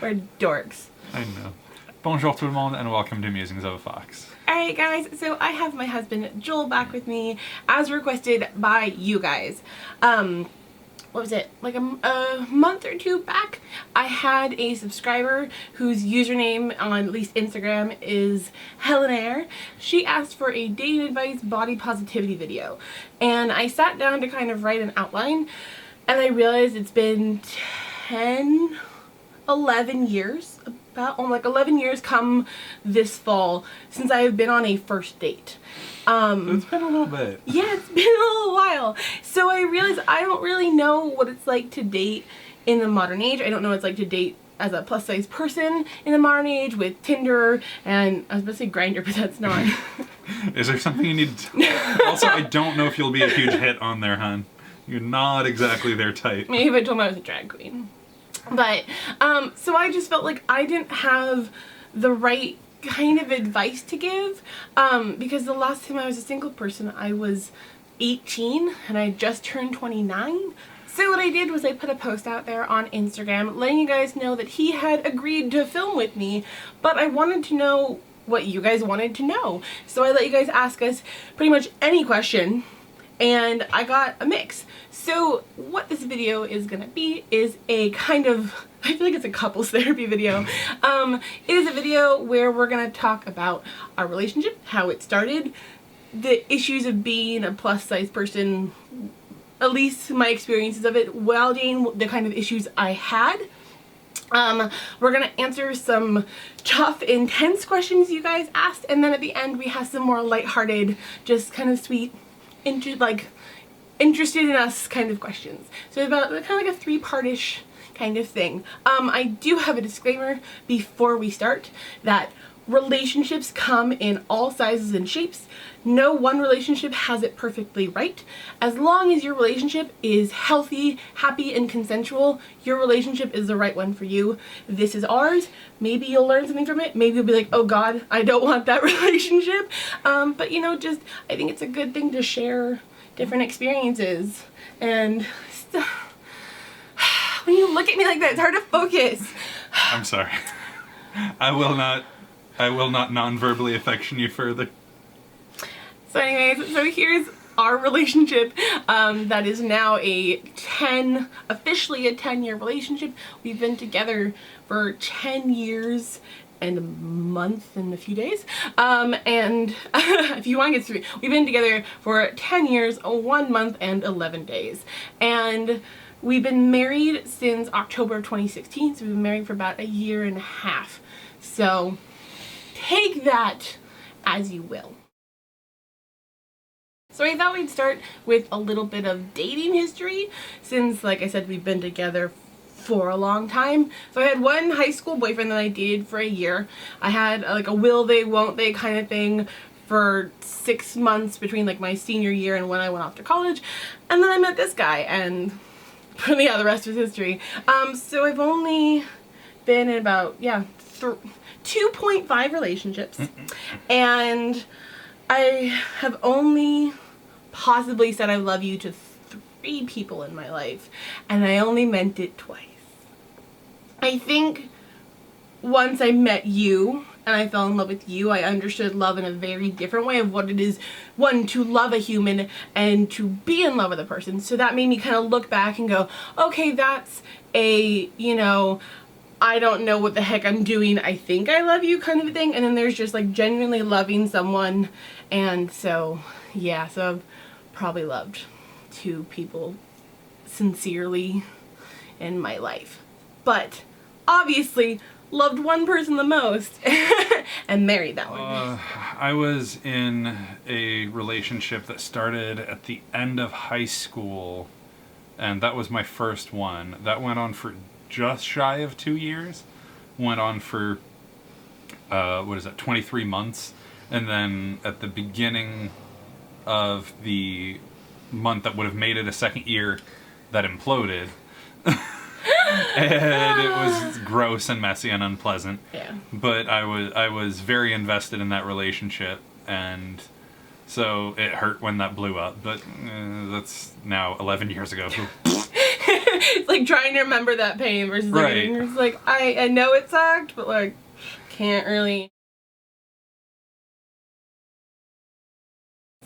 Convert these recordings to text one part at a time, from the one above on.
We're dorks. I know. Bonjour, tout, monde, and welcome to Musings of a Fox. Alright guys, so I have my husband Joel back with me as requested by you guys. What was it? Like a month or two back, I had a subscriber whose username on at least Instagram is Helenaire. She asked for a dating advice body positivity video. And I sat down to kind of write an outline, and I realized it's been 11 years, like 11 years come this fall since I have been on a first date. It's been a little bit. Yeah, it's been a little while. So I realized I don't really know what it's like to date in the modern age. I don't know what it's like to date as a plus size person in the modern age with Tinder and I was about to say Grindr, but that's not. Is there something you need to... Also, I don't know if you'll be a huge hit on there, hon. You're not exactly their type. Maybe if I told them I was a drag queen. But, so I just felt like I didn't have the right kind of advice to give, because the last time I was a single person, I was 18, and I just turned 29. So what I did was I put a post out there on Instagram letting you guys know that he had agreed to film with me, but I wanted to know what you guys wanted to know. So I let you guys ask us pretty much any question, and I got a mix. So what this video is gonna be is a kind of, I feel like it's a couples therapy video. It is a video where we're gonna talk about our relationship, how it started, the issues of being a plus size person, at least my experiences of it, while dating, the kind of issues I had. We're gonna answer some tough, intense questions you guys asked, and then at the end we have some more lighthearted, just kind of sweet, interested in us kind of questions. So it's about kind of like a three-partish kind of thing. I do have a disclaimer before we start that relationships come in all sizes and shapes. No one relationship has it perfectly right. As long as your relationship is healthy, happy, and consensual, your relationship is the right one for you. This is ours. Maybe you'll learn something from it. Maybe you'll be like, oh God, I don't want that relationship. But you know, just, I think it's a good thing to share different experiences. And when you look at me like that, it's hard to focus. I'm sorry. I will not non-verbally affection you further. So anyways, so here's our relationship that is now officially a 10-year relationship. We've been together for 10 years and a month and a few days. And if you want to get through, we've been together for 10 years, 1 month and 11 days. And we've been married since October of 2016, so we've been married for about a year and a half. So take that as you will. So I thought we'd start with a little bit of dating history since, like I said, we've been together for a long time. So I had one high school boyfriend that I dated for a year. I had like a will they, won't they kind of thing for 6 months between like my senior year and when I went off to college. And then I met this guy and yeah, the rest is history. So I've only been in about, 2.5 relationships. And I have only possibly said I love you to 3 people in my life, and I only meant it twice. I think once I met you and I fell in love with you, I understood love in a very different way of what it is, one, to love a human and to be in love with a person. So that made me kind of look back and go, okay, that's a, you know, I don't know what the heck I'm doing, I think I love you kind of a thing. And then there's just like genuinely loving someone. And so, yeah, so I've probably loved 2 people sincerely in my life. But obviously loved one person the most and married that one. I was in a relationship that started at the end of high school, and that was my first one. That went on for just shy of 2 years. Went on for 23 months, and then at the beginning of the month that would have made it a second year, that imploded. And it was gross and messy and unpleasant. Yeah. But I was very invested in that relationship, and so it hurt when that blew up. But that's now 11 years ago. It's like trying to remember that pain versus like, Right. you're just like, I know it sucked, but like, can't really.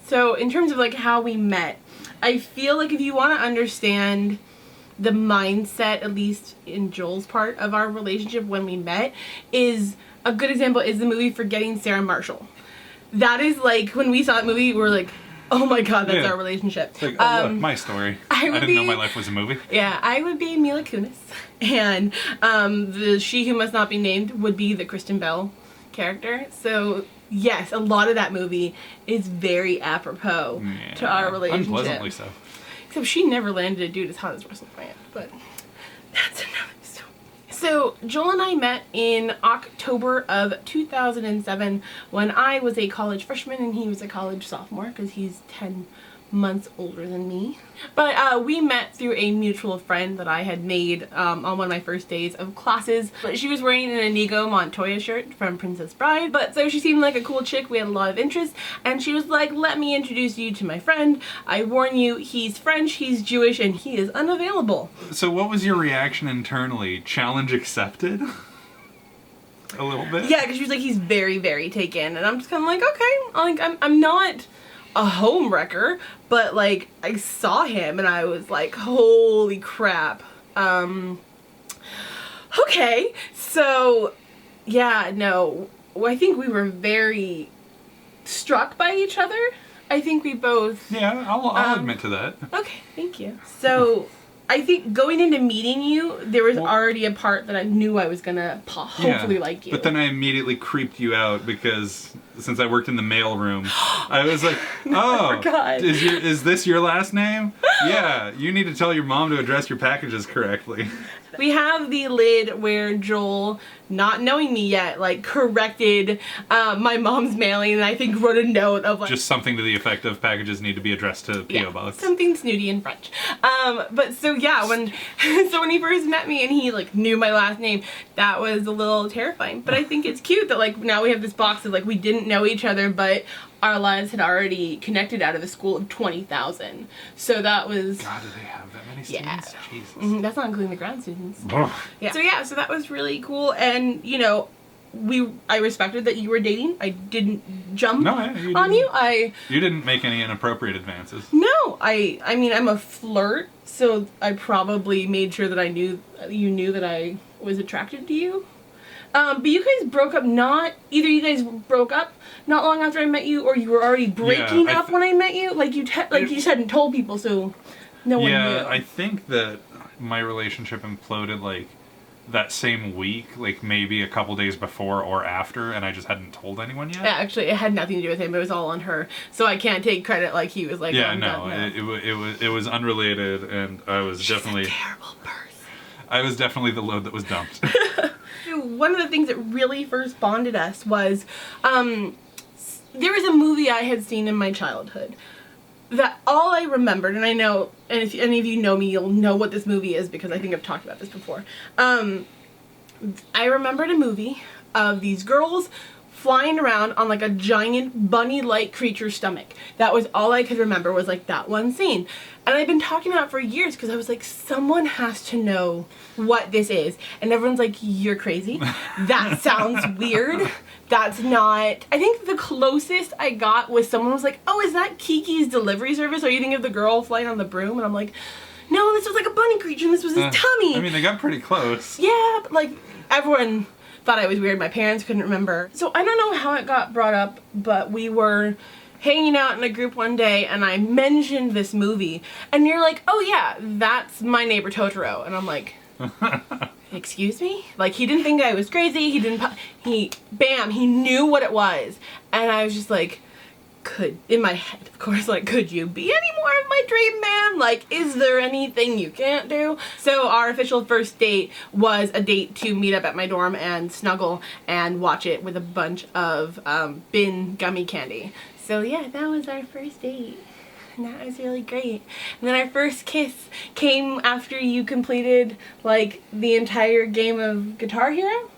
So in terms of like how we met, I feel like if you want to understand the mindset, at least in Joel's part of our relationship when we met, is a good example is the movie Forgetting Sarah Marshall. That is like, when we saw that movie, we were like, oh my god, that's our relationship. It's like, oh look, my story. I didn't know my life was a movie. Yeah, I would be Mila Kunis, and the She Who Must Not Be Named would be the Kristen Bell character. So yes, a lot of that movie is very apropos to our relationship. Unpleasantly so. Except she never landed a dude as hot as Russell Brand, but that's another story. So Joel and I met in October of 2007 when I was a college freshman and he was a college sophomore because he's 10 months older than me. But we met through a mutual friend that I had made on one of my first days of classes. But she was wearing an Inigo Montoya shirt from Princess Bride. But so she seemed like a cool chick. We had a lot of interest. And she was like, let me introduce you to my friend. I warn you, he's French, he's Jewish, and he is unavailable. So what was your reaction internally? Challenge accepted? A little bit? Yeah, because she was like, he's very, very taken. And I'm just kind of like, okay. I'm not a homewrecker, but like I saw him and I was like, holy crap. Okay, so yeah, no, I think we were very struck by each other. I think we both. Yeah, I'll admit to that. Okay, thank you. So I think going into meeting you, there was already a part that I knew I was gonna hopefully like you. But then I immediately creeped you out because since I worked in the mail room, I was like, oh, is this your last name? Yeah, you need to tell your mom to address your packages correctly. We have the lid where Joel, not knowing me yet, like corrected my mom's mailing and I think wrote a note of like... Just something to the effect of packages need to be addressed to P.O. Box. Something snooty in French. But so yeah, when he first met me and he like knew my last name, that was a little terrifying. But I think it's cute that like now we have this box of like we didn't know each other, but our lives had already connected out of a school of 20,000. So that was... God, do they have that many students? Yeah. Jesus. That's not including the grad students. Ugh. Yeah. So that was really cool. And, you know, I respected that you were dating. I didn't jump on you. You didn't make any inappropriate advances. No. I mean, I'm a flirt, so I probably made sure that you knew that I was attracted to you. But you guys broke up either you guys broke up not long after I met you, or you were already breaking up when I met you. Like you just hadn't told people, so no one knew. Yeah, I think that my relationship imploded like that same week, like maybe a couple days before or after, and I just hadn't told anyone yet. Yeah, actually, it had nothing to do with him. It was all on her, so I can't take credit. Like he was like, yeah, it was unrelated, and I was definitely a terrible person. I was definitely the load that was dumped. One of the things that really first bonded us was there was a movie I had seen in my childhood that all I remembered, and I know, and if any of you know me, you'll know what this movie is because I think I've talked about this before. I remembered a movie of these girls flying around on like a giant bunny-like creature's stomach. That was all I could remember, was like that one scene. And I've been talking about it for years because I was like, someone has to know what this is. And everyone's like, you're crazy. That sounds weird. That's not... I think the closest I got was someone was like, oh, is that Kiki's Delivery Service? Are you thinking of the girl flying on the broom? And I'm like, no, this was like a bunny creature and this was his tummy. I mean, they got pretty close. Yeah, but like everyone thought I was weird. My parents couldn't remember. So I don't know how it got brought up, but we were hanging out in a group one day and I mentioned this movie and you're like, oh yeah, that's My Neighbor Totoro. And I'm like, excuse me? Like he didn't think I was crazy. He knew what it was. And I was just like, in my head, of course, like, could you be any more of my dream man? Like, is there anything you can't do? So our official first date was a date to meet up at my dorm and snuggle and watch it with a bunch of bin gummy candy. So yeah, that was our first date. And that was really great. And then our first kiss came after you completed, like, the entire game of Guitar Hero?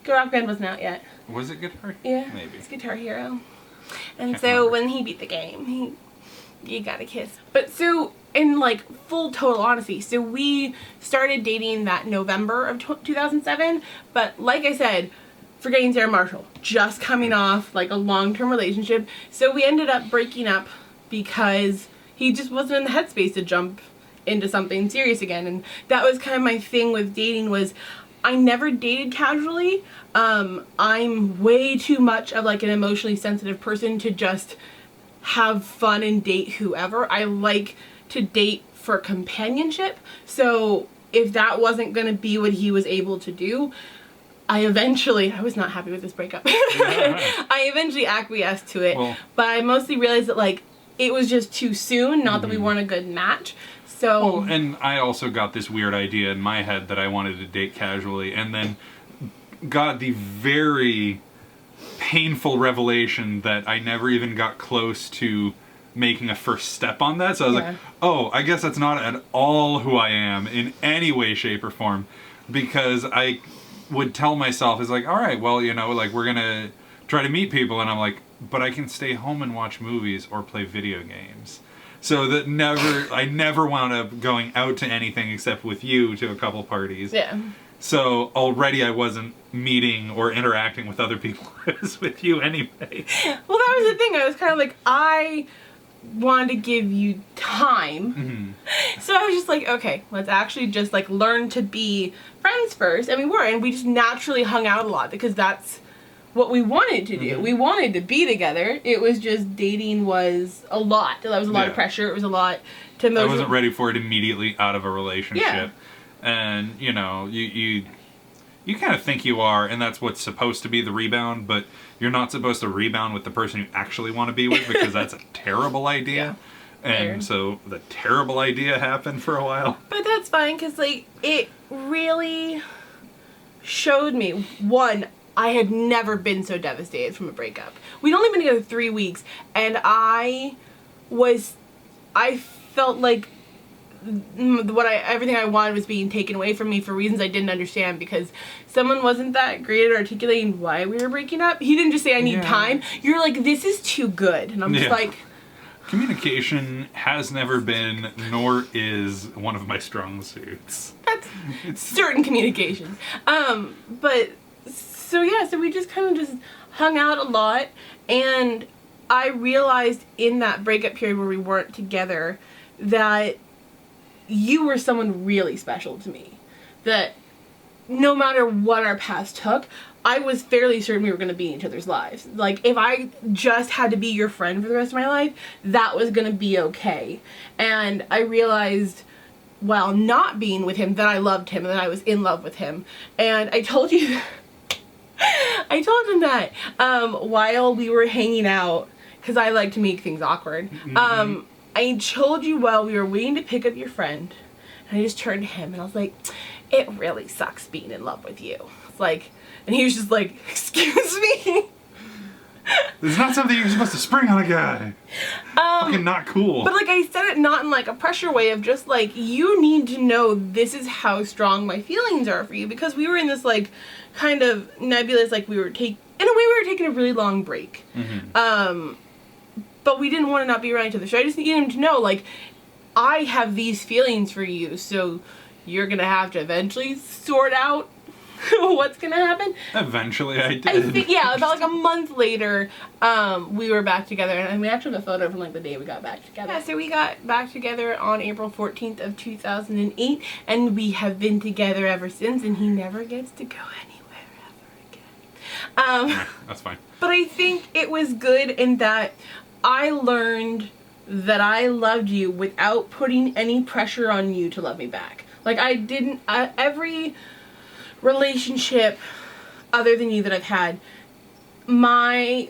Rock Band wasn't out yet. Was it Guitar? Yeah, maybe. It's Guitar Hero. And so when he beat the game, you gotta kiss. But so, in like full total honesty, so we started dating that November of 2007, but like I said, forgetting Sarah Marshall, just coming off like a long-term relationship, so we ended up breaking up because he just wasn't in the headspace to jump into something serious again. And that was kind of my thing with dating, was I never dated casually. I'm way too much of like an emotionally sensitive person to just have fun and date whoever. I like to date for companionship. So if that wasn't going to be what he was able to do, I was not happy with this breakup. I eventually acquiesced to it, but I mostly realized that like it was just too soon, not that we weren't a good match. So, well, and I also got this weird idea in my head that I wanted to date casually, and then got the very painful revelation that I never even got close to making a first step on that. So I was like, oh, I guess that's not at all who I am in any way, shape, or form, because I would tell myself, is like, all right, well, you know, like, we're gonna try to meet people, and I'm like, but I can stay home and watch movies or play video games. So that I never wound up going out to anything except with you to a couple parties. Yeah. So already I wasn't meeting or interacting with other people. It was with you anyway. Well, that was the thing. I was kind of like, I wanted to give you time. Mm-hmm. So I was just like, okay, let's actually just like learn to be friends first. And we were, and we just naturally hung out a lot because that's what we wanted to do. Mm-hmm. We wanted to be together. It was just dating was a lot. That was a lot of pressure. It was a lot to motivate. I wasn't ready for it immediately out of a relationship. Yeah. And, you know, you kind of think you are, and that's what's supposed to be the rebound, but you're not supposed to rebound with the person you actually want to be with, because that's a terrible idea. Yeah. And so the terrible idea happened for a while. But that's fine, because, like, it really showed me, one, I had never been so devastated from a breakup. We'd only been together 3 weeks, and I felt like everything I wanted was being taken away from me for reasons I didn't understand, because someone wasn't that great at articulating why we were breaking up. He didn't just say, I need time. You're like, this is too good. And I'm just like... Communication has never been, nor is, one of my strong suits. That's certain communications. But, so we just kind of just hung out a lot, and I realized in that breakup period where we weren't together that you were someone really special to me. That no matter what our paths took, I was fairly certain we were going to be in each other's lives. Like, if I just had to be your friend for the rest of my life, that was going to be okay. And I realized, while not being with him, that I loved him and that I was in love with him. And I told you, I told him that while we were hanging out, because I like to make things awkward. Mm-hmm. I told you while we were waiting to pick up your friend, and I just turned to him and I was like, it really sucks being in love with you. It's like, and he was just like, excuse me? This is not something you're supposed to spring on a guy. Fucking not cool. But like, I said it not in like a pressure way of just like, you need to know this is how strong my feelings are for you, because we were in this like kind of nebulous, like we were taking a really long break. Mm-hmm. But we didn't want to not be around each other. So I just needed him to know, like, I have these feelings for you, so you're going to have to eventually sort out what's going to happen. Eventually I did. I think, about like a month later, we were back together. And we actually have a photo from like the day we got back together. Yeah, so we got back together on April 14th of 2008. And we have been together ever since. And he never gets to go anywhere ever again. That's fine. But I think it was good in that I learned that I loved you without putting any pressure on you to love me back. Like, I didn't, every relationship other than you that I've had, my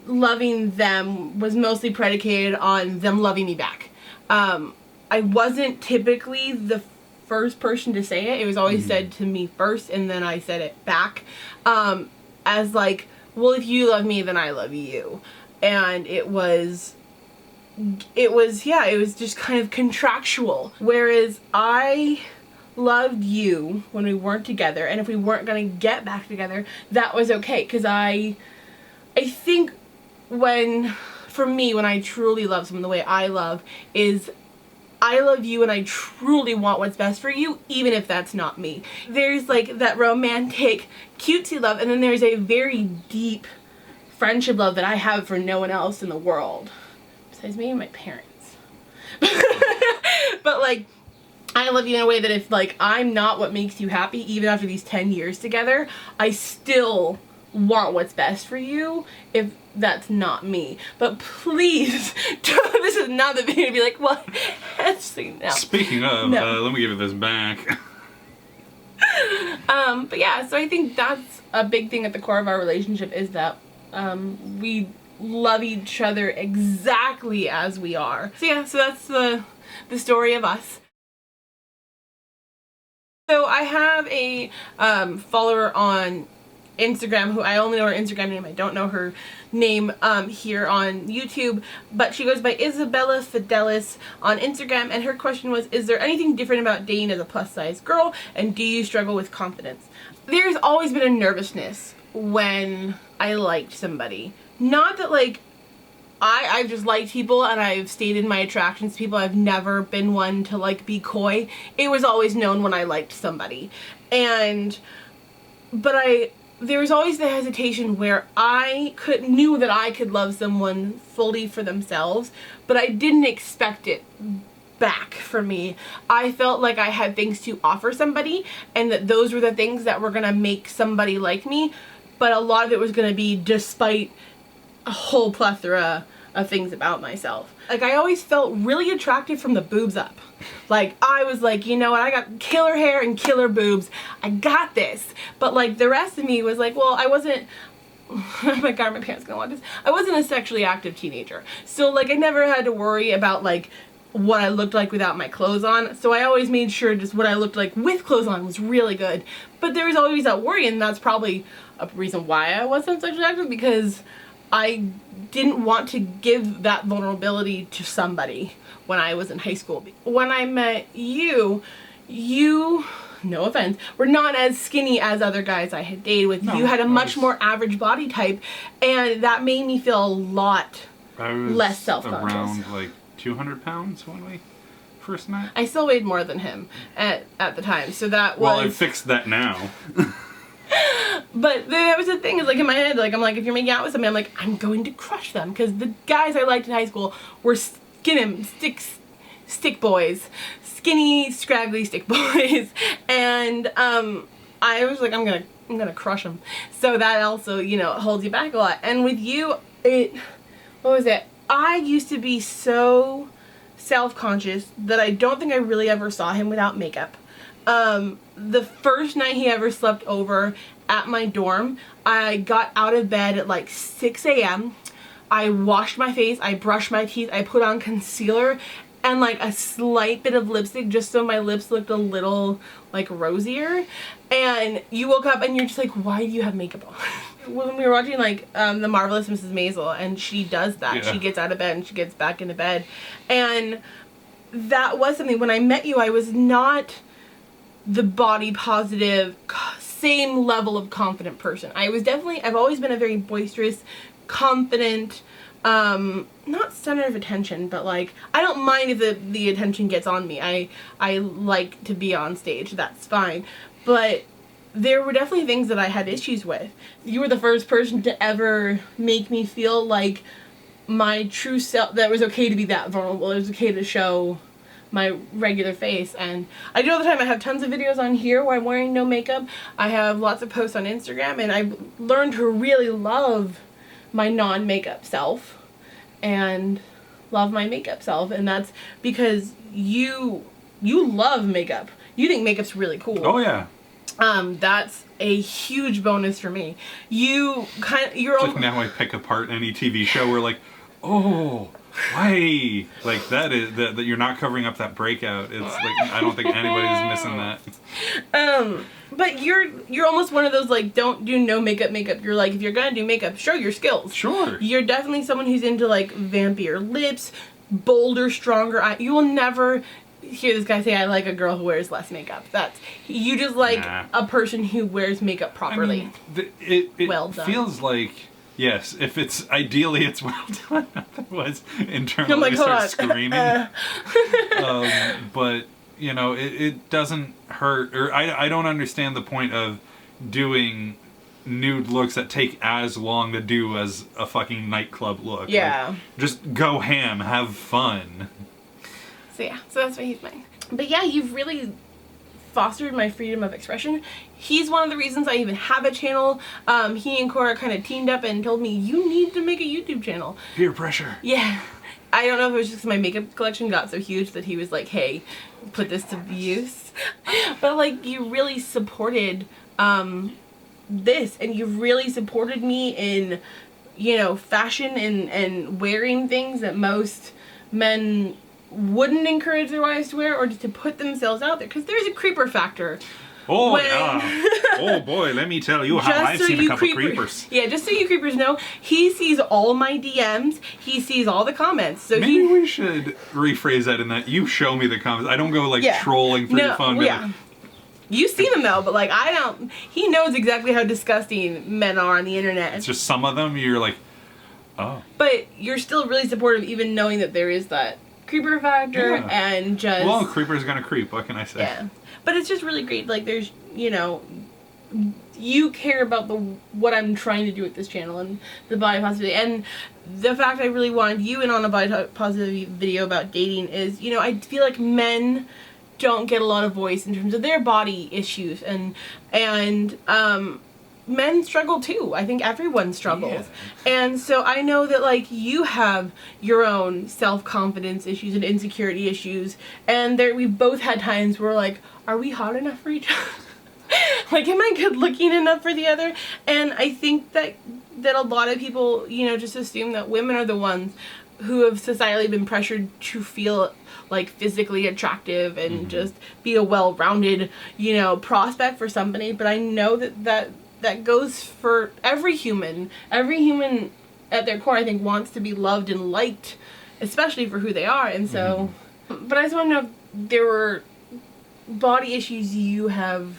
loving them was mostly predicated on them loving me back. I wasn't typically the first person to say it. It was always said to me first, and then I said it back. As like, well, if you love me, then I love you. And it was just kind of contractual. Whereas I loved you when we weren't together, and if we weren't going to get back together, that was okay. Because I think when for me, when I truly love someone the way I love, is I love you and I truly want what's best for you, even if that's not me. There's like that romantic, cutesy love, and then there's a very deep friendship love that I have for no one else in the world. Besides me and my parents. But like, I love you in a way that if like I'm not what makes you happy, even after these 10 years together, I still want what's best for you if that's not me. But please, this is not the video to be like, well, no. Speaking of, No. let me give it this back. But yeah, so I think that's a big thing at the core of our relationship, is that we love each other exactly as we are. So yeah, so that's the story of us. So I have a follower on Instagram who I only know her Instagram name. I don't know her name here on YouTube, but she goes by Isabella Fidelis on Instagram, and her question was, is there anything different about dating as a plus size girl, and do you struggle with confidence? There's always been a nervousness when I liked somebody. Not that like I've just liked people and I've stated my attractions to people. I've never been one to like be coy. It was always known when I liked somebody. But there was always the hesitation where I knew that I could love someone fully for themselves, but I didn't expect it back from me. I felt like I had things to offer somebody, and that those were the things that were gonna make somebody like me, but a lot of it was gonna be despite a whole plethora of things about myself. Like, I always felt really attractive from the boobs up. Like, I was like, you know what, I got killer hair and killer boobs. I got this. But like, the rest of me was like, well, I wasn't, oh my god, my parents gonna watch this. I wasn't a sexually active teenager. So like, I never had to worry about like what I looked like without my clothes on. So I always made sure just what I looked like with clothes on was really good. But there was always that worry, and that's probably a reason why I wasn't sexually active, because I didn't want to give that vulnerability to somebody when I was in high school. When I met you, no offense, were not as skinny as other guys I had dated with. No, you had a much more average body type, and that made me feel a lot less self-conscious. Around like 200 pounds when we first met. I still weighed more than him at the time, so that was... Well, I fixed that now. But there was a thing, is like in my head, like I'm like, if you're making out with somebody, I'm like, I'm going to crush them, because the guys I liked in high school were stick boys, skinny, scraggly stick boys, and I was like, I'm gonna crush them. So that also, you know, holds you back a lot. And with you, what was it? I used to be so self-conscious that I don't think I really ever saw him without makeup. The first night he ever slept over at my dorm, I got out of bed at like 6 a.m. I washed my face, I brushed my teeth, I put on concealer and like a slight bit of lipstick just so my lips looked a little like rosier. And you woke up and you're just like, why do you have makeup on? When we were watching like The Marvelous Mrs. Maisel, and she does that. Yeah. She gets out of bed and she gets back into bed. And that was something, when I met you, I was not the body positive, same level of confident person. I was definitely, I've always been a very boisterous, confident, not center of attention, but like, I don't mind if the attention gets on me. I like to be on stage, that's fine. But there were definitely things that I had issues with. You were the first person to ever make me feel like my true self, that it was okay to be that vulnerable, it was okay to show my regular face. And I do all the time. I have tons of videos on here where I'm wearing no makeup. I have lots of posts on Instagram, and I've learned to really love my non-makeup self and love my makeup self, and that's because you love makeup. You think makeup's really cool. Oh yeah. That's a huge bonus for me. You're like now I pick apart any TV show where like, oh, why? Like that is that you're not covering up that breakout. It's like, I don't think anybody's missing that. But you're almost one of those like, don't do no makeup. You're like, if you're gonna do makeup, show your skills. Sure. You're definitely someone who's into like vampier lips, bolder, stronger eyes. You will never hear this guy say, I like a girl who wears less makeup. You just like a person who wears makeup properly. I mean, it well done. Feels like Yes, if it's ideally it's well done. Otherwise, internally I'm like, I start hold screaming. on. But you know, it doesn't hurt, or I don't understand the point of doing nude looks that take as long to do as a fucking nightclub look. Yeah. Like, just go ham, have fun. So yeah, so that's why he's mine. But yeah, you've really fostered my freedom of expression. He's one of the reasons I even have a channel. He and Cora kind of teamed up and told me, you need to make a YouTube channel. Peer pressure. Yeah. I don't know if it was just my makeup collection got so huge that he was like, hey, put this to use. But like, you really supported this, and you really supported me in, you know, fashion and wearing things that most men wouldn't encourage their wives to wear, or to put themselves out there, because there's a creeper factor. Oh yeah. Oh boy, let me tell you how I've seen a couple creepers. Yeah, just so you creepers know, he sees all my DMs, he sees all the comments. So maybe we should rephrase that in that you show me the comments. I don't go like trolling through your phone. Yeah. You see them though, but like I don't. He knows exactly how disgusting men are on the internet. It's just some of them you're like, oh. But you're still really supportive, even knowing that there is that creeper factor and just. Well, creeper's gonna creep. What can I say? Yeah, but it's just really great. Like there's, you know, you care about what I'm trying to do with this channel and the body positivity, and the fact I really wanted you in on a body positivity video about dating is, you know, I feel like men don't get a lot of voice in terms of their body issues, and men struggle too. I think everyone struggles. Yeah. And so I know that like you have your own self-confidence issues and insecurity issues, and we've both had times where like, are we hot enough for each other? Like, am I good looking enough for the other? And I think that a lot of people, you know, just assume that women are the ones who have societally been pressured to feel like physically attractive and just be a well-rounded, you know, prospect for somebody. But I know that goes for every human. Every human at their core, I think, wants to be loved and liked, especially for who they are. And so, but I just want to know if there were body issues you have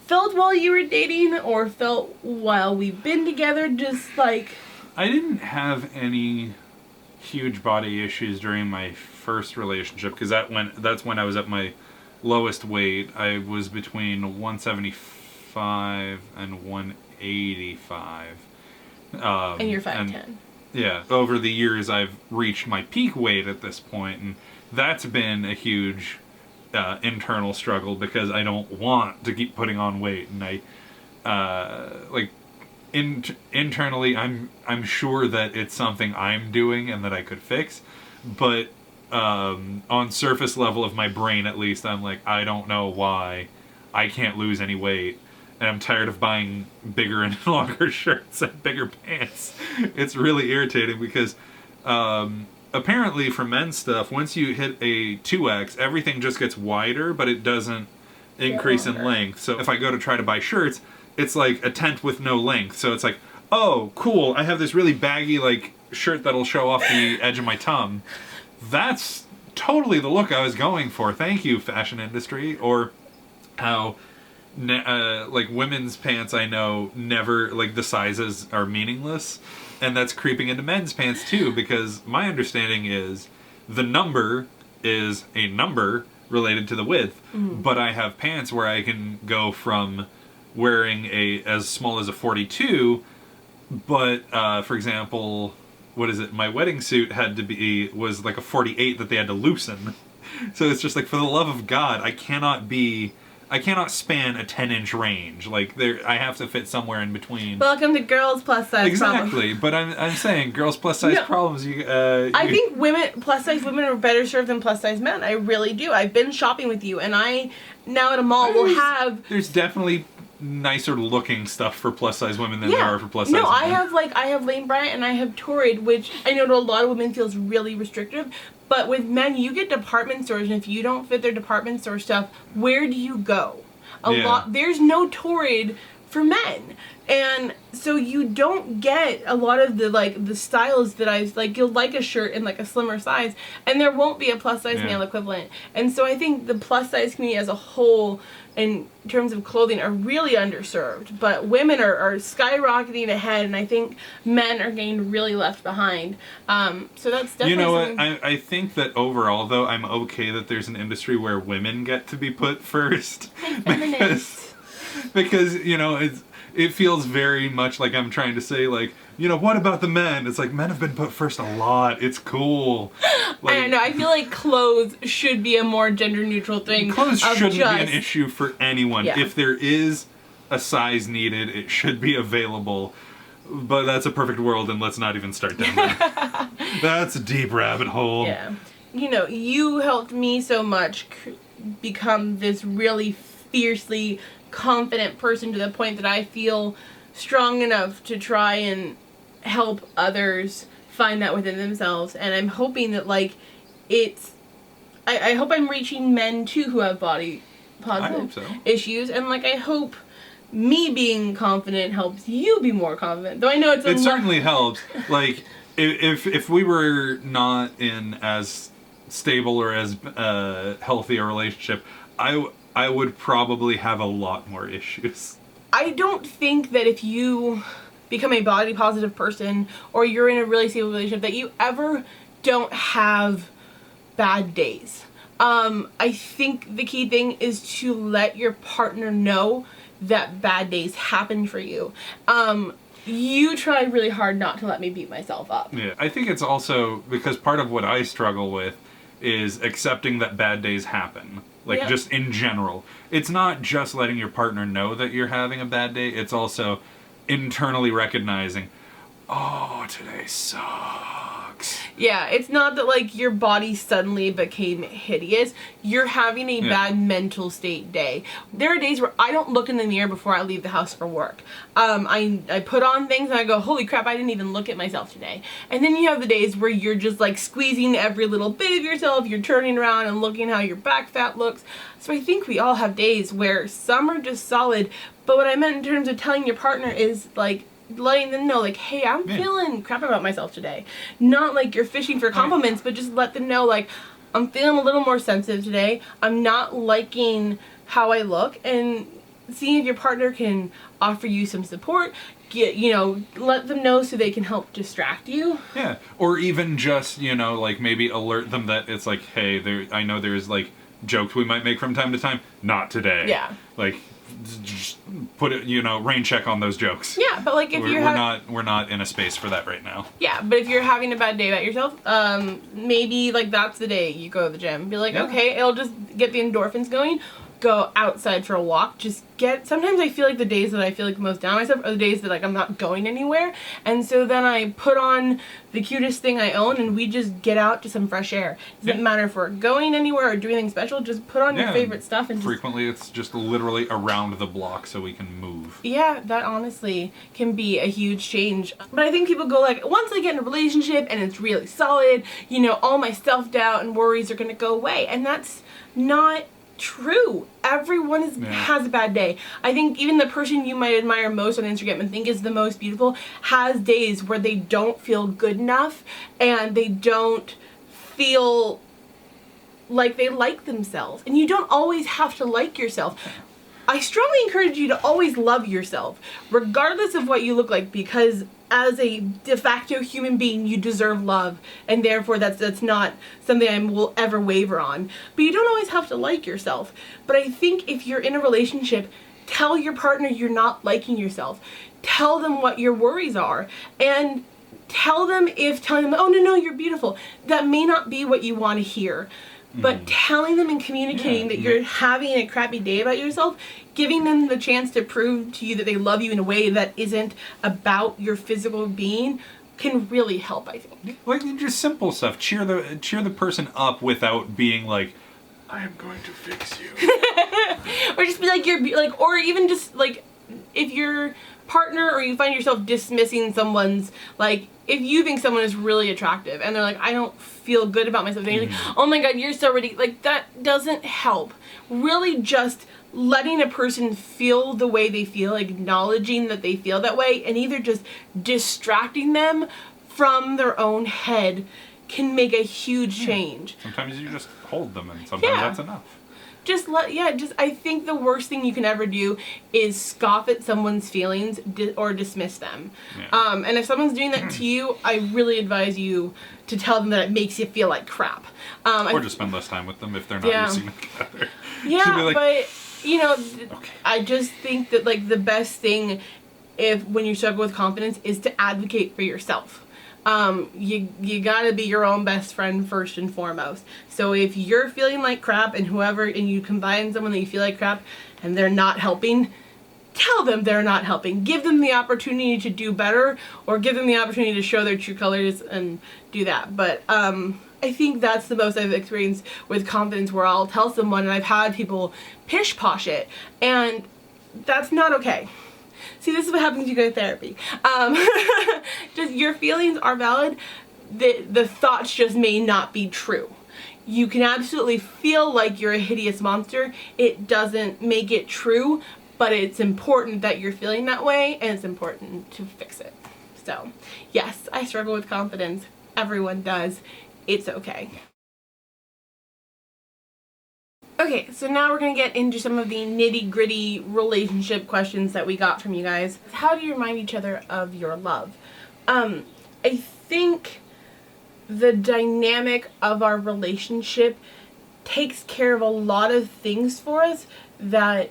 felt while you were dating, or felt while we've been together, just like... I didn't have any huge body issues during my first relationship, because that's when I was at my lowest weight. I was between 175 and 185. And you're 5'10". Yeah, over the years I've reached my peak weight at this point, and that's been a huge internal struggle, because I don't want to keep putting on weight, and I like internally I'm sure that it's something I'm doing and that I could fix, but on surface level of my brain at least, I'm like, I don't know why I can't lose any weight, and I'm tired of buying bigger and longer shirts and bigger pants. It's really irritating, because apparently for men's stuff, once you hit a 2X, everything just gets wider, but it doesn't increase in length. So if I go to try to buy shirts, it's like a tent with no length. So it's like, oh, cool, I have this really baggy like shirt that'll show off the edge of my tongue. That's totally the look I was going for. Thank you, fashion industry. Or how like women's pants, I know, never, like the sizes are meaningless. And that's creeping into men's pants too, because my understanding is the number is a number related to the width, but I have pants where I can go from wearing as small as a 42, but for example, what is it? My wedding suit was like a 48 that they had to loosen. So it's just like, for the love of God, I cannot span a 10-inch range. Like, I have to fit somewhere in between. Welcome to girls plus size exactly, problems. But I'm saying girls plus size problems. I think plus size women are better served than plus size men. I really do. I've been shopping with you, and I now at a mall will have. There's definitely nicer looking stuff for plus size women than there are for plus size men. No, I have Lane Bryant and I have Torrid, which I know to a lot of women feels really restrictive. But with men, you get department stores, and if you don't fit their department store stuff, where do you go? There's no Torrid for men. And so you don't get a lot of the styles that you'll like a shirt in like a slimmer size, and there won't be a plus size male equivalent. And so I think the plus size community as a whole in terms of clothing are really underserved, but women are skyrocketing ahead, and I think men are getting really left behind. So that's definitely, you know what, I think that overall though, I'm okay that there's an industry where women get to be put first. because you know, it feels very much like I'm trying to say, like, you know, what about the men? It's like, men have been put first a lot. It's cool. Like, I don't know. I feel like clothes should be a more gender neutral thing. Clothes shouldn't be an issue for anyone. Yeah. If there is a size needed, it should be available. But that's a perfect world, and let's not even start down there. That's a deep rabbit hole. Yeah. You know, you helped me so much become this really fiercely confident person, to the point that I feel strong enough to try and help others find that within themselves. And I'm hoping that, like, I hope I'm reaching men too who have body positive issues, and like I hope me being confident helps you be more confident. Though I know it certainly helps. Like, if we were not in as stable or as healthy a relationship, I would probably have a lot more issues. I don't think that if you become a body positive person, or you're in a really stable relationship, that you ever don't have bad days. I think the key thing is to let your partner know that bad days happen for you. You try really hard not to let me beat myself up. Yeah, I think it's also because part of what I struggle with is accepting that bad days happen. Like, just in general. It's not just letting your partner know that you're having a bad day, it's also internally recognizing, oh, today sucks. Yeah, it's not that, like, your body suddenly became hideous. You're having a bad mental state day. There are days where I don't look in the mirror before I leave the house for work. I put on things and I go, holy crap, I didn't even look at myself today. And then you have the days where you're just, like, squeezing every little bit of yourself. You're turning around and looking how your back fat looks. So I think we all have days where some are just solid. But what I meant in terms of telling your partner is, like, letting them know, like, hey, I'm feeling crap about myself today. Not like you're fishing for compliments, but just let them know, like, I'm feeling a little more sensitive today. I'm not liking how I look, and seeing if your partner can offer you some support, let them know so they can help distract you. Yeah, or even just, like, maybe alert them that it's like, hey, I know there's, like, jokes we might make from time to time. Not today. Yeah. Like, just put it, rain check on those jokes. Yeah, but like if we're not in a space for that right now. Yeah, but if you're having a bad day about yourself, maybe like that's the day you go to the gym. Be like, okay, it'll just get the endorphins going. Go outside for a walk. Sometimes I feel like the days that I feel like the most down on myself are the days that, like, I'm not going anywhere. And so then I put on the cutest thing I own and we just get out to some fresh air. Doesn't matter if we're going anywhere or doing anything special, just put on your favorite stuff. And frequently it's just literally around the block so we can move. Yeah, that honestly can be a huge change. But I think people go like, once I get in a relationship and it's really solid, all my self-doubt and worries are going to go away. And that's not true. Everyone has a bad day. I think even the person you might admire most on Instagram and think is the most beautiful has days where they don't feel good enough and they don't feel like they like themselves. And you don't always have to like yourself. I strongly encourage you to always love yourself, regardless of what you look like, because as a de facto human being, you deserve love, and therefore that's not something I will ever waver on. But you don't always have to like yourself. But I think if you're in a relationship, tell your partner you're not liking yourself. Tell them what your worries are, and tell them telling them, oh, no, you're beautiful, that may not be what you want to hear. But telling them and communicating that you're having a crappy day about yourself, giving them the chance to prove to you that they love you in a way that isn't about your physical being, can really help, I think. Like, just simple stuff. Cheer the person up without being like, I am going to fix you. Or just be like, or even just like, if your partner or you find yourself dismissing someone's, like, if you think someone is really attractive and they're like, I don't feel good about myself, and you're like, oh my god, you're so pretty, like, that doesn't help. Really just letting a person feel the way they feel, acknowledging that they feel that way, and either just distracting them from their own head can make a huge change. Sometimes you just hold them, and sometimes that's enough. I think the worst thing you can ever do is scoff at someone's feelings or dismiss them. Yeah. And if someone's doing that to you, I really advise you to tell them that it makes you feel like crap. Or just spend less time with them if they're not using it together. Yeah, but, I just think that, the best thing when you struggle with confidence is to advocate for yourself. You gotta be your own best friend first and foremost. So if you're feeling like crap and you combine someone that you feel like crap and they're not helping, tell them they're not helping. Give them the opportunity to do better, or give them the opportunity to show their true colors and do that. But I think that's the most I've experienced with confidence, where I'll tell someone, and I've had people pish-posh it, and that's not okay. See, this is what happens when you go to therapy. Just your feelings are valid. The thoughts just may not be true. You can absolutely feel like you're a hideous monster. It doesn't make it true, but it's important that you're feeling that way, and it's important to fix it. So, yes, I struggle with confidence. Everyone does. It's okay. Okay, so now we're going to get into some of the nitty-gritty relationship questions that we got from you guys. How do you remind each other of your love? I think the dynamic of our relationship takes care of a lot of things for us that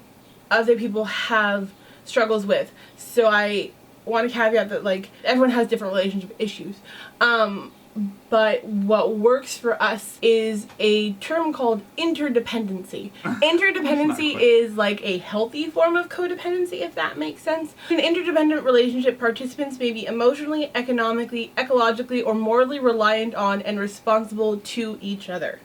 other people have struggles with. So I want to caveat that, everyone has different relationship issues. But what works for us is a term called interdependency. Interdependency is a healthy form of codependency, if that makes sense. In an interdependent relationship, participants may be emotionally, economically, ecologically, or morally reliant on and responsible to each other.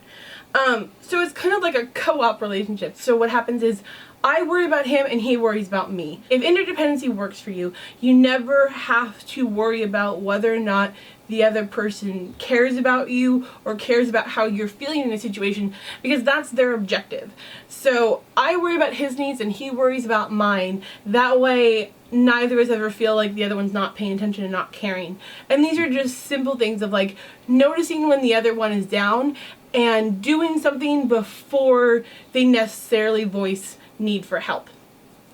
So it's kind of like a co-op relationship. So what happens is, I worry about him and he worries about me. If interdependency works for you, you never have to worry about whether or not the other person cares about you or cares about how you're feeling in a situation, because that's their objective. So I worry about his needs and he worries about mine. That way, neither of us ever feel like the other one's not paying attention and not caring. And these are just simple things of noticing when the other one is down and doing something before they necessarily voice need for help.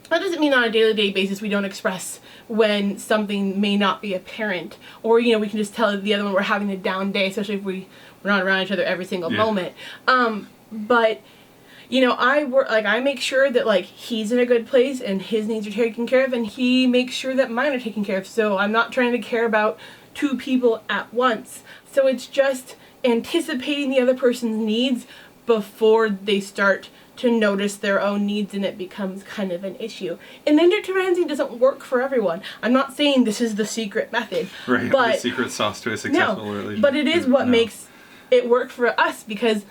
That doesn't mean on a day-to-day basis we don't express when something may not be apparent, or we can just tell the other one we're having a down day, especially if we're not around each other every single moment. But I make sure that he's in a good place and his needs are taken care of, and he makes sure that mine are taken care of. So I'm not trying to care about two people at once. So it's just anticipating the other person's needs before they start to notice their own needs, and it becomes kind of an issue. And interdependency doesn't work for everyone. I'm not saying this is the secret method. Right, but the secret sauce to a successful relationship. But it is what makes it work for us, because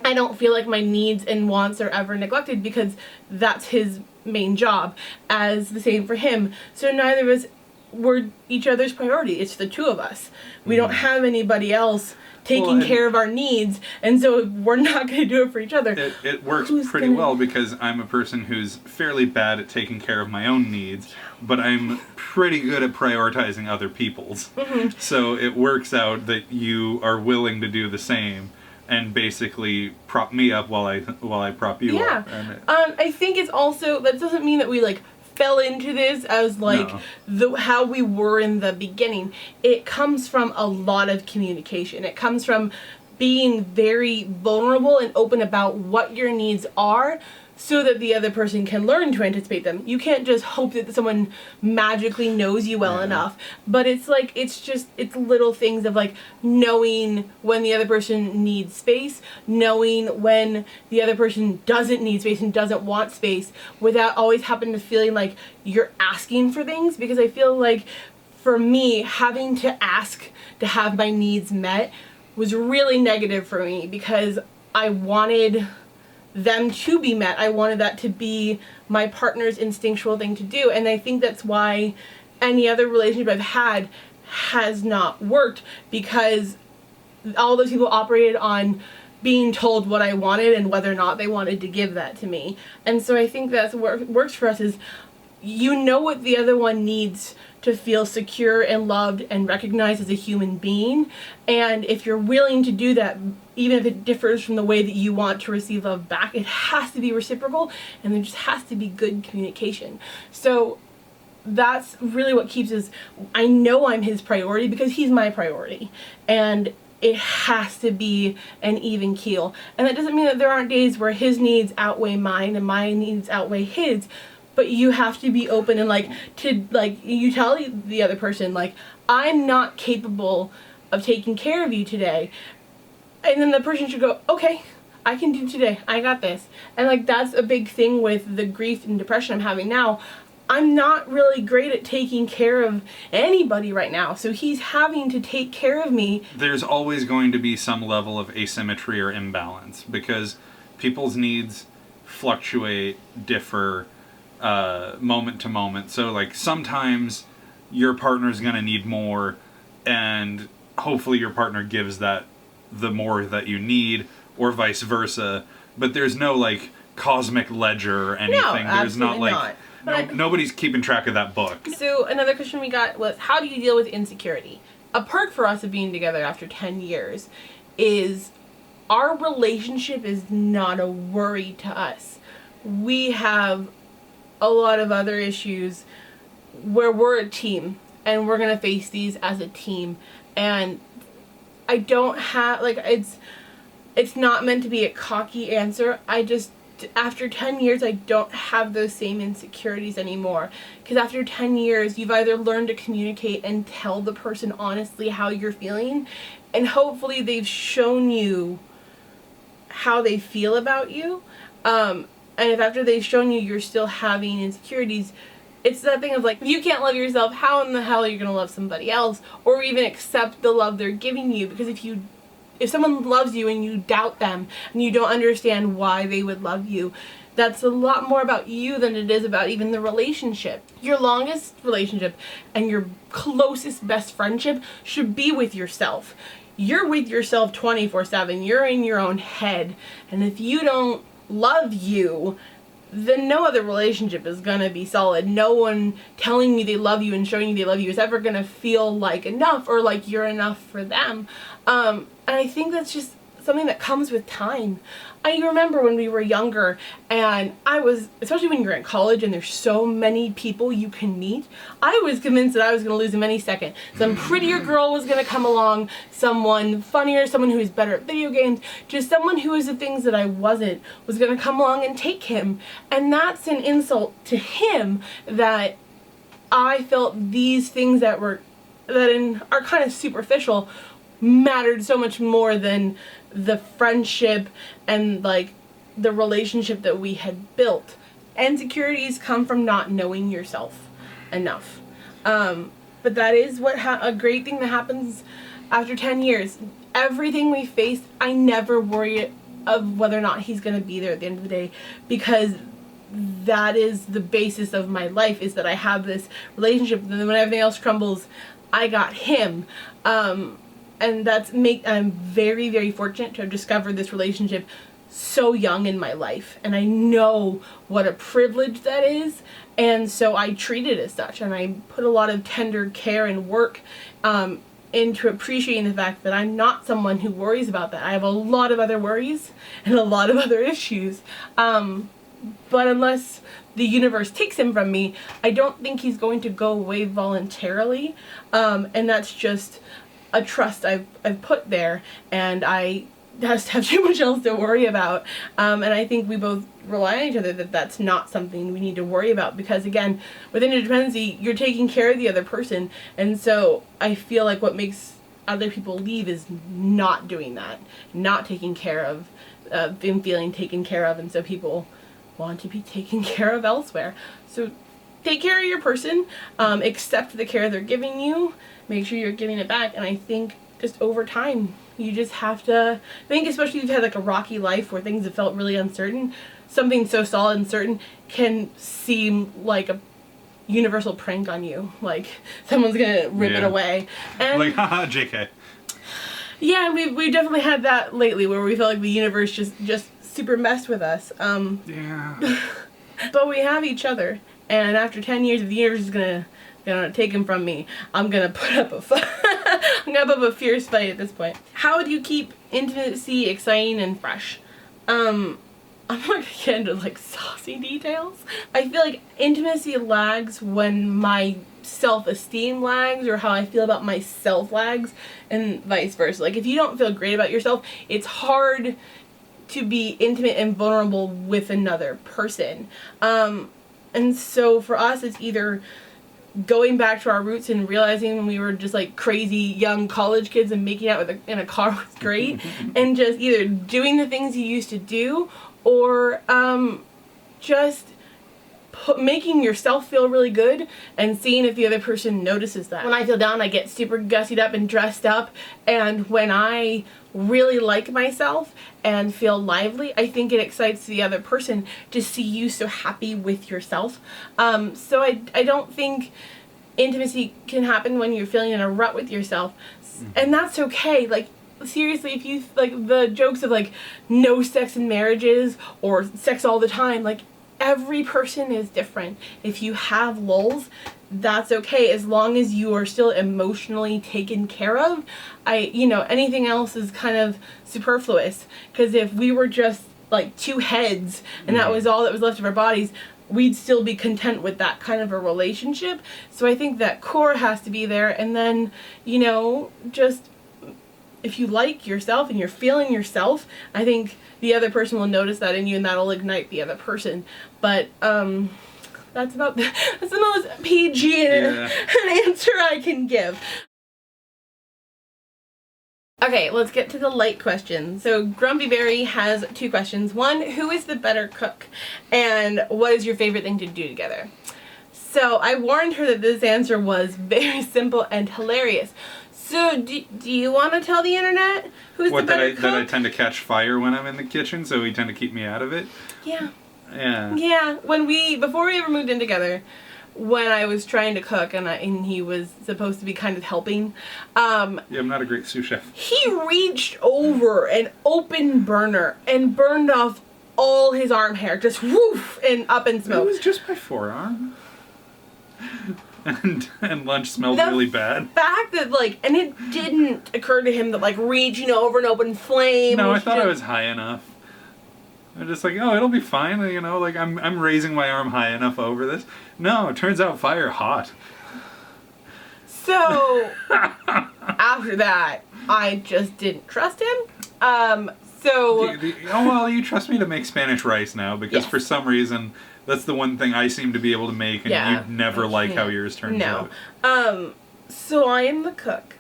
I don't feel like my needs and wants are ever neglected, because that's his main job, as the same for him. So neither of us were each other's priority. It's the two of us. We don't have anybody else taking care of our needs, and so we're not going to do it for each other. It works pretty well, because I'm a person who's fairly bad at taking care of my own needs, but I'm pretty good at prioritizing other people's. So it works out that you are willing to do the same and basically prop me up while I prop you up. I think it's also, that doesn't mean that we fell into this as how we were in the beginning. It comes from a lot of communication. It comes from being very vulnerable and open about what your needs are, so that the other person can learn to anticipate them. You can't just hope that someone magically knows you well enough. But it's it's little things of knowing when the other person needs space, knowing when the other person doesn't need space and doesn't want space, without always having to feeling like you're asking for things. Because I feel like, for me, having to ask to have my needs met was really negative for me, because I wanted them to be met. I wanted that to be my partner's instinctual thing to do, and I think that's why any other relationship I've had has not worked, because all those people operated on being told what I wanted and whether or not they wanted to give that to me. And so I think that's what works for us is you know what the other one needs to feel secure and loved and recognized as a human being. And if you're willing to do that, even if it differs from the way that you want to receive love back, it has to be reciprocal, and there just has to be good communication. So that's really what keeps us. I know I'm his priority because he's my priority. And it has to be an even keel. And that doesn't mean that there aren't days where his needs outweigh mine and my needs outweigh his. But you have to be open and you tell the other person, like, I'm not capable of taking care of you today. And then the person should go, okay, I can do today. I got this. And like, that's a big thing with the grief and depression I'm having now. I'm not really great at taking care of anybody right now. So he's having to take care of me. There's always going to be some level of asymmetry or imbalance because people's needs fluctuate, differ, moment to moment. So like sometimes your partner's gonna need more and hopefully your partner gives that the more that you need, or vice versa. But there's no like cosmic ledger or anything. No, there's not like nobody's keeping track of that book. So another question we got was, how do you deal with insecurity? A perk for us of being together after 10 years is our relationship is not a worry to us. We have a lot of other issues where we're a team and we're gonna face these as a team, and I don't have it's not meant to be a cocky answer. I just, after 10 years, I don't have those same insecurities anymore, because after 10 years you've either learned to communicate and tell the person honestly how you're feeling, and hopefully they've shown you how they feel about you. And if after they've shown you you're still having insecurities, it's that thing of like, if you can't love yourself, how in the hell are you going to love somebody else? Or even accept the love they're giving you? Because if someone loves you and you doubt them and you don't understand why they would love you, that's a lot more about you than it is about even the relationship. Your longest relationship and your closest best friendship should be with yourself. You're with yourself 24/7. You're in your own head. And if you don't love you, then no other relationship is gonna be solid. No one telling you they love you and showing you they love you is ever gonna feel like enough or like you're enough for them. And I think that's just something that comes with time. I remember when we were younger, and especially when you're in college and there's so many people you can meet, I was convinced that I was going to lose him any second. Some prettier girl was going to come along, someone funnier, someone who was better at video games, just someone who was the things that I wasn't, was going to come along and take him. And that's an insult to him, that I felt these things that are kind of superficial mattered so much more than the friendship and like the relationship that we had built. Insecurities come from not knowing yourself enough. But that is a great thing that happens after 10 years. Everything we face, I never worry of whether or not he's going to be there at the end of the day, because that is the basis of my life, is that I have this relationship, and then when everything else crumbles, I got him. And I'm very, very fortunate to have discovered this relationship so young in my life. And I know what a privilege that is. And so I treat it as such. And I put a lot of tender care and work into appreciating the fact that I'm not someone who worries about that. I have a lot of other worries and a lot of other issues. But unless the universe takes him from me, I don't think he's going to go away voluntarily. And that's just a trust I've put there, and I just have too much else to worry about. And I think we both rely on each other that that's not something we need to worry about, because again, with interdependency, you're taking care of the other person, and so I feel like what makes other people leave is not doing that, not taking care of them, feeling taken care of, and so people want to be taken care of elsewhere. So take care of your person, accept the care they're giving you, make sure you're giving it back, and I think just over time, you just have to, I think especially if you've had like a rocky life where things have felt really uncertain, something so solid and certain can seem like a universal prank on you, like someone's gonna rip it away. And like, haha, JK. Yeah, we've definitely had that lately where we feel like the universe just super messed with us. Yeah. But we have each other, and after 10 years, if the universe is gonna take him from me, I'm gonna put up a fight. I'm gonna put up a fierce fight at this point. How do you keep intimacy exciting and fresh? I'm not gonna get into like saucy details. I feel like intimacy lags when my self-esteem lags, or how I feel about myself lags, and vice versa. Like if you don't feel great about yourself, it's hard to be intimate and vulnerable with another person. And so for us, it's either going back to our roots and realizing when we were just like crazy young college kids and making out in a car was great, and just either doing the things you used to do, or just making yourself feel really good and seeing if the other person notices that. When I feel down, I get super gussied up and dressed up, and when I really like myself and feel lively, I think it excites the other person to see you so happy with yourself. So I don't think intimacy can happen when you're feeling in a rut with yourself, and that's okay. Like seriously, if you like the jokes of like no sex in marriages or sex all the time, like every person is different. If you have lulls, that's okay, as long as you are still emotionally taken care of. Anything else is kind of superfluous, because if we were just like two heads and that was all that was left of our bodies, we'd still be content with that kind of a relationship. So I think that core has to be there, and then just if you like yourself and you're feeling yourself, I think the other person will notice that in you, and that'll ignite the other person. But that's the most PG an answer I can give. Okay, let's get to the light questions. So Grumpy Berry has 2 questions. 1, who is the better cook? And what is your favorite thing to do together? So I warned her that this answer was very simple and hilarious. So do you want to tell the internet who's the better cook? That I tend to catch fire when I'm in the kitchen, so he tend to keep me out of it? Yeah. Yeah. Yeah. Before we ever moved in together, when I was trying to cook and he was supposed to be kind of helping. Yeah, I'm not a great sous chef. He reached over an open burner and burned off all his arm hair, just woof, and up in smoke. It was just my forearm. And lunch smelled really bad. The fact that and it didn't occur to him that reaching over an open flame. No, I thought I was high enough. I'm just like, oh, it'll be fine, I'm raising my arm high enough over this. No, it turns out fire hot. So after that, I just didn't trust him. You trust me to make Spanish rice now, because for some reason that's the one thing I seem to be able to make, and you never like how yours turns out. So I am the cook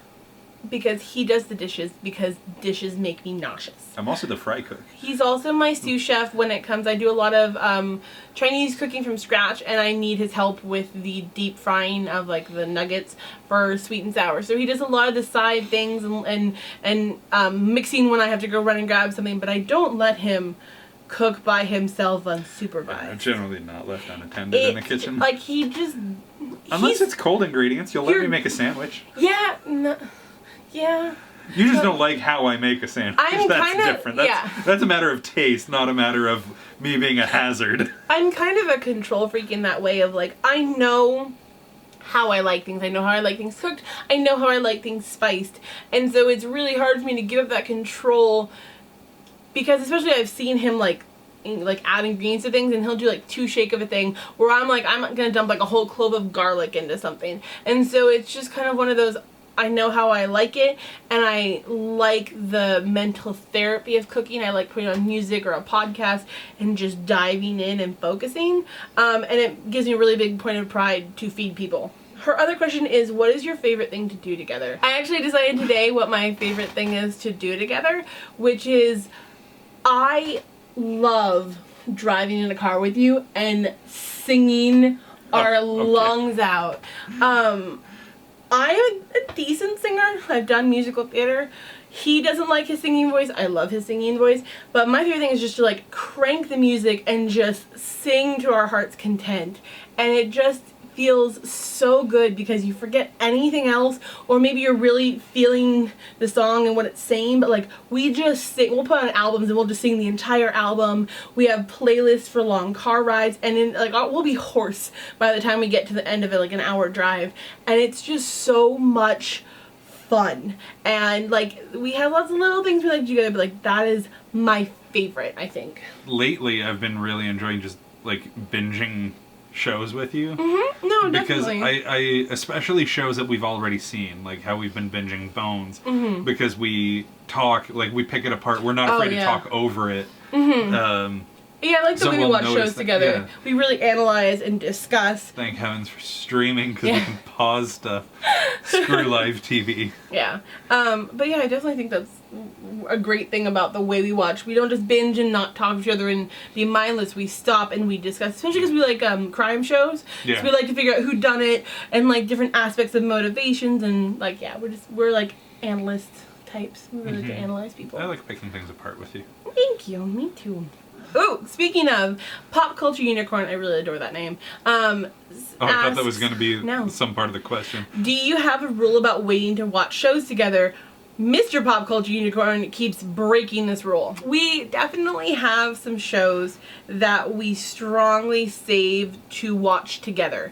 because he does the dishes, because dishes make me nauseous. I'm also the fry cook. He's also my sous chef when it comes. I do a lot of Chinese cooking from scratch, and I need his help with the deep frying of the nuggets for sweet and sour. So he does a lot of the side things and mixing when I have to go run and grab something, but I don't let him cook by himself unsupervised. I'm generally not left unattended in the kitchen. Unless it's cold ingredients, you'll let me make a sandwich. Yeah, no, yeah. You just don't like how I make a sandwich. That's different. That's a matter of taste, not a matter of me being a hazard. I'm kind of a control freak in that way of I know how I like things. I know how I like things cooked. I know how I like things spiced. And so it's really hard for me to give up that control, because especially I've seen him add ingredients to things, and he'll do 2 shake of a thing where I'm gonna dump a whole clove of garlic into something. And so it's just kind of one of those, I know how I like it, and I like the mental therapy of cooking. I like putting on music or a podcast and just diving in and focusing. And it gives me a really big point of pride to feed people. Her other question is, what is your favorite thing to do together? I actually decided today what my favorite thing is to do together, which is I love driving in a car with you and singing our lungs out. I'm a decent singer. I've done musical theater. He doesn't like his singing voice. I love his singing voice. But my favorite thing is just to crank the music and just sing to our heart's content. And it just feels so good because you forget anything else, or maybe you're really feeling the song and what it's saying, but like we just sing, we'll put on albums and we'll just sing the entire album. We have playlists for long car rides, and then like we'll be hoarse by the time we get to the end of it, like an hour drive, and it's just so much fun. And like we have lots of little things we like to do together, but like that is my favorite, I think. Lately I've been really enjoying just like binging shows with you. Mm-hmm. No, because definitely. I especially shows that we've already seen, like how we've been binging Bones, Mm-hmm. because we talk, like we pick it apart. We're not afraid to talk over it. Mm-hmm. Yeah, I like the way we watch shows together. Yeah. We really analyze and discuss. Thank heavens for streaming, because we can pause stuff. Screw live TV. Yeah. But yeah, I definitely think that's a great thing about the way we watch. We don't just binge and not talk to each other and be mindless. We stop and we discuss, especially because we like crime shows. Yeah. So we like to figure out who done it and like different aspects of motivations, and like yeah, we're like analyst types. We really like to analyze people. I like picking things apart with you. Thank you. Me too. Oh, speaking of pop culture unicorn, I really adore that name. I thought that was going to be some part of the question. Do you have a rule about waiting to watch shows together? Mr. Pop Culture Unicorn keeps breaking this rule. We definitely have some shows that we strongly save to watch together.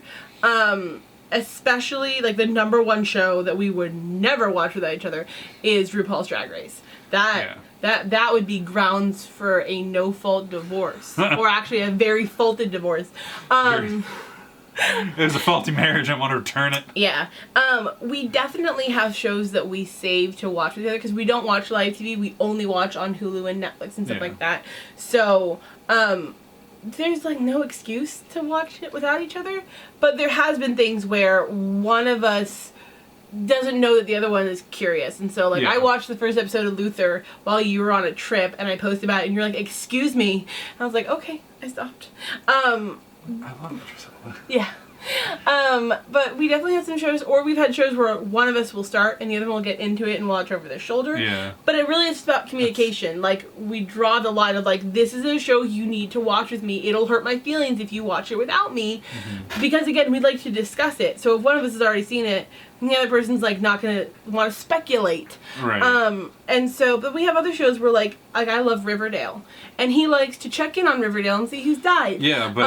Especially like the number one show that we would never watch without each other is RuPaul's Drag Race. That would be grounds for a no-fault divorce. Or actually a very faulted divorce. There's a faulty marriage, I want to return it. Yeah. We definitely have shows that we save to watch together because we don't watch live TV. We only watch on Hulu and Netflix and stuff like that. So, there's like no excuse to watch it without each other. But there has been things where one of us doesn't know that the other one is curious, and so like I watched the first episode of Luther while you were on a trip, and I posted about it, and you're like, "Excuse me," and I was like, "Okay," I stopped. I love Drusilla. Yeah. But we definitely have some shows, or we've had shows where one of us will start and the other one will get into it and watch over their shoulder. Yeah. But it really is about communication. Like, we draw the line of like, this is a show you need to watch with me. It'll hurt my feelings if you watch it without me. Because again, we'd like to discuss it. So if one of us has already seen it, and the other person's like not gonna want to speculate. Right. And so, but we have other shows where like I love Riverdale, and he likes to check in on Riverdale and see who's died. Yeah, but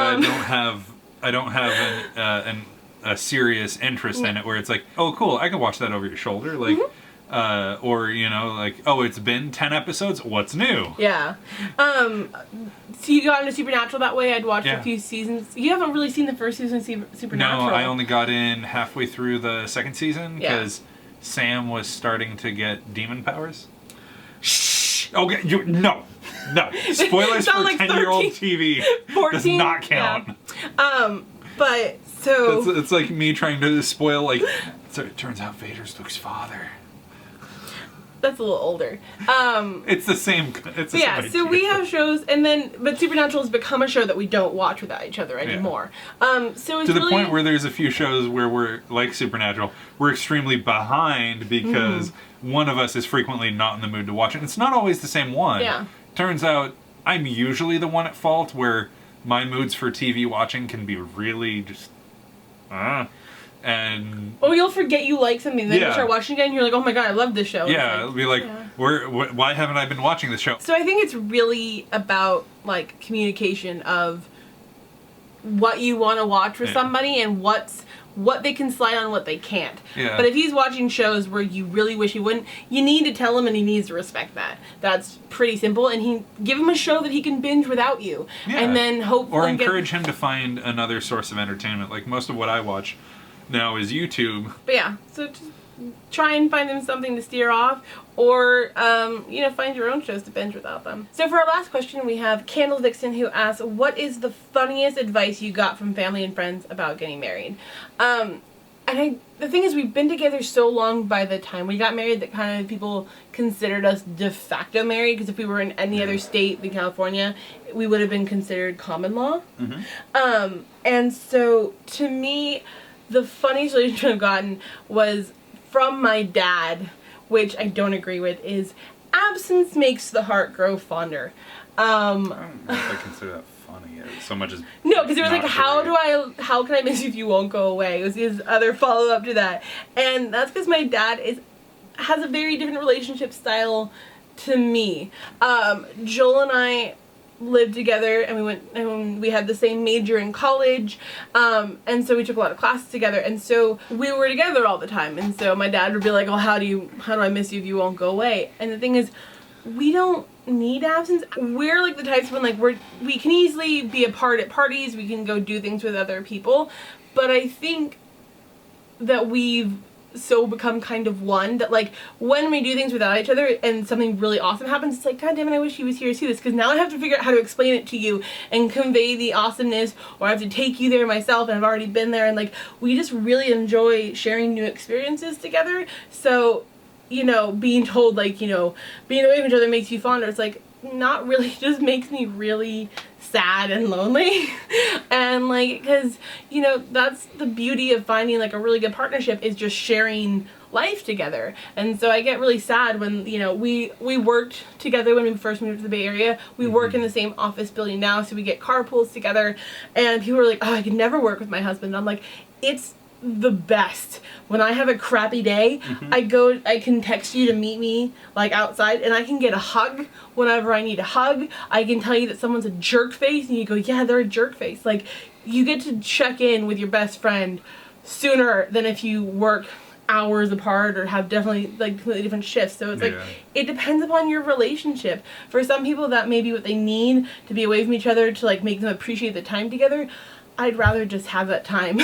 I don't have a serious interest in it where it's like, oh cool, I can watch that over your shoulder, like, or you know, like, oh, it's been 10 episodes, what's new? Yeah. So you got into Supernatural that way? I'd watched a few seasons. You haven't really seen the first season of Supernatural. No, I only got in halfway through the second season because Sam was starting to get demon powers. Shh. Okay, no. Spoilers for like 10-year-old TV 14? Does not count. Yeah. But so it's like me trying to spoil, like, so it turns out Vader's Luke's father. That's a little older. It's the same. It's the same so idea. we have shows, and then but Supernatural has become a show that we don't watch without each other anymore. So it's to the point where there's a few shows where we're like Supernatural, we're extremely behind because one of us is frequently not in the mood to watch it. It's not always the same one. Yeah. Turns out I'm usually the one at fault where my moods for TV watching can be really just and you'll forget you like something, then you start watching again and you're like, oh my god, I love this show. Yeah, it'll be like, why haven't I been watching this show? So I think it's really about like communication of what you want to watch with somebody and what they can slide on, what they can't. Yeah. But if he's watching shows where you really wish he wouldn't, you need to tell him and he needs to respect that. That's pretty simple, and give him a show that he can binge without you. Yeah. And then hopefully or encourage him to find another source of entertainment. Like most of what I watch now is YouTube. But yeah, so just try and find them something to steer off, or find your own shows to binge without them. So for our last question, we have Candle Vixen, who asks, what is the funniest advice you got from family and friends about getting married? The thing is, we've been together so long by the time we got married that kind of people considered us de facto married, because if we were in any other state than California, we would have been considered common law. And so to me, the funniest relationship I've gotten was from my dad, which I don't agree with, is absence makes the heart grow fonder. I don't know if I consider that funny. So much as no, because it was not like, great. how can I miss you if you won't go away? It was his other follow up to that, and that's because my dad has a very different relationship style to me. Joel and I lived together, and we had the same major in college, and so we took a lot of classes together, and so we were together all the time, and so my dad would be like, oh, how do I miss you if you won't go away? And the thing is, we don't need absence. We're like the types when like we can easily be apart at parties, we can go do things with other people, but I think that we've so become kind of one that like when we do things without each other and something really awesome happens, it's like, god damn it, I wish he was here to see this, because now I have to figure out how to explain it to you and convey the awesomeness, or I have to take you there myself, and I've already been there, and like we just really enjoy sharing new experiences together. So, you know, being told like, you know, being away from each other makes you fonder, it's like, not really, just makes me really sad and lonely. And like, because, you know, that's the beauty of finding like a really good partnership, is just sharing life together. And so I get really sad when, you know, we worked together when we first moved to the Bay Area. We work in the same office building now, so we get carpools together, and people are like, oh, I could never work with my husband. I'm like, it's the best. When I have a crappy day, I can text you to meet me like outside, and I can get a hug whenever I need a hug. I can tell you that someone's a jerk face, and you go, yeah, they're a jerk face. Like, you get to check in with your best friend sooner than if you work hours apart or have definitely like completely different shifts. So it's like, it depends upon your relationship. For some people, that may be what they need to be away from each other to like make them appreciate the time together. I'd rather just have that time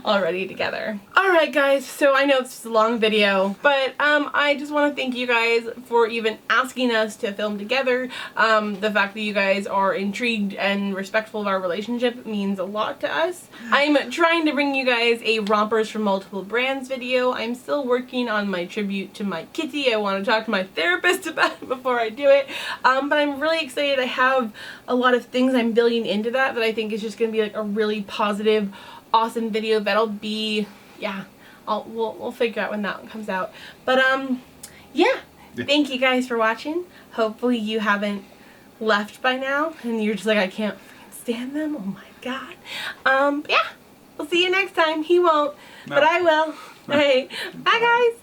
already together. Alright guys, so I know this is a long video, but I just want to thank you guys for even asking us to film together. The fact that you guys are intrigued and respectful of our relationship means a lot to us. I'm trying to bring you guys a Rompers from Multiple Brands video. I'm still working on my tribute to my kitty. I want to talk to my therapist about it before I do it. But I'm really excited. I have a lot of things I'm building into that I think is just going to be like a really positive, awesome video that'll be, yeah, we'll figure out when that one comes out. But yeah, thank you guys for watching. Hopefully you haven't left by now and you're just like, I can't stand them, oh my god. Yeah, we'll see you next time. He won't, but I will. Alright, bye guys.